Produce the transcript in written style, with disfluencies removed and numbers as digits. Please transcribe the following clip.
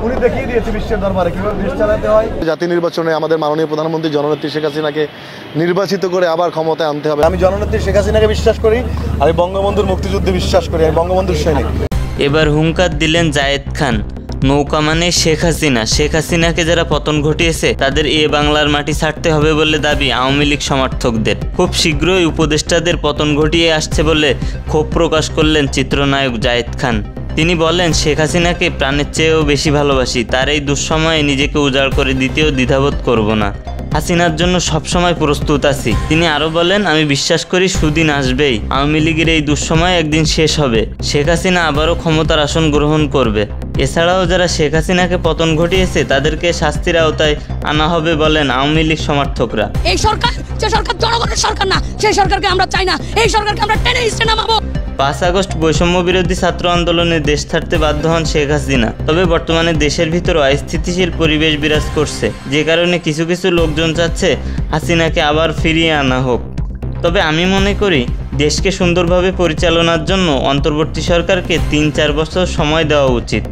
উনি দেখিয়ে দিয়েছে বিশ্বের দরবারে কিভাবে দেশ চালাতে হয়। জাতীয় নির্বাচনে আমাদের মাননীয় প্রধানমন্ত্রী জননেত্রী শেখ হাসিনাকে নির্বাচিত করে আবার ক্ষমতায় আনতে হবে। আমি জননেত্রী শেখ হাসিনাকে বিশ্বাস করি, আমি বঙ্গবন্ধুর মুক্তিযুদ্ধে বিশ্বাস করি, আমি বঙ্গবন্ধুর সৈনিক। এবার হুঙ্কার দিলেন জায়েদ খান। নৌকা মানে শেখ হাসিনা। শেখ হাসিনাকে যারা পতন ঘটিয়েছে তাদের এ বাংলার মাটি ছাড়তে হবে বলে দাবি আওয়ামী লীগ সমর্থকদের। খুব শীঘ্রই উপদেষ্টাদের পতন ঘটিয়ে আসছে বলে ক্ষোভ প্রকাশ করলেন চিত্রনায়ক জায়েদ খান। তিনি বলেন, শেখ হাসিনাকে প্রাণের চেয়েও বেশি ভালোবাসি, তার এই দুঃসময়ে নিজেকে উজাড় করে দিতেও দ্বিধাবোধ করব না। হাসিনার জন্য সবসময় প্রস্তুত আছি। তিনি আরও বলেন, আমি বিশ্বাস করি সুদিন আসবেই, আওয়ামী লীগের এই দুঃসময় একদিন শেষ হবে, শেখ হাসিনা আবারও ক্ষমতার আসন গ্রহণ করবে। এছাড়াও যারা শেখ হাসিনাকে পতন ঘটিয়েছে তাদেরকে শাস্তির আওতায় আনা হবে বলেন আওয়ামী লীগ সমর্থকরা। এই সরকার যে সরকার জনগণের সরকার না, সেই সরকারকে আমরা চাই না। এই সরকারকে আমরা টেনে হিস্ট্রি নামাবো। 5 আগস্ট বৈষম্য বিরোধী ছাত্র আন্দোলনে দেশ ছাড়তে বাধ্য হন শেখ হাসিনা। তবে বর্তমানে দেশের ভিতর অস্থিতিশীল পরিবেশ বিরাজ করছে, যে কারণে কিছু কিছু লোকজন চাচ্ছে হাসিনাকে আবার ফিরিয়ে আনা হোক। তবে আমি মনে করি দেশকে সুন্দরভাবে পরিচালনার জন্য অন্তর্বর্তী সরকারকে 3-4 বছর সময় দেওয়া উচিত।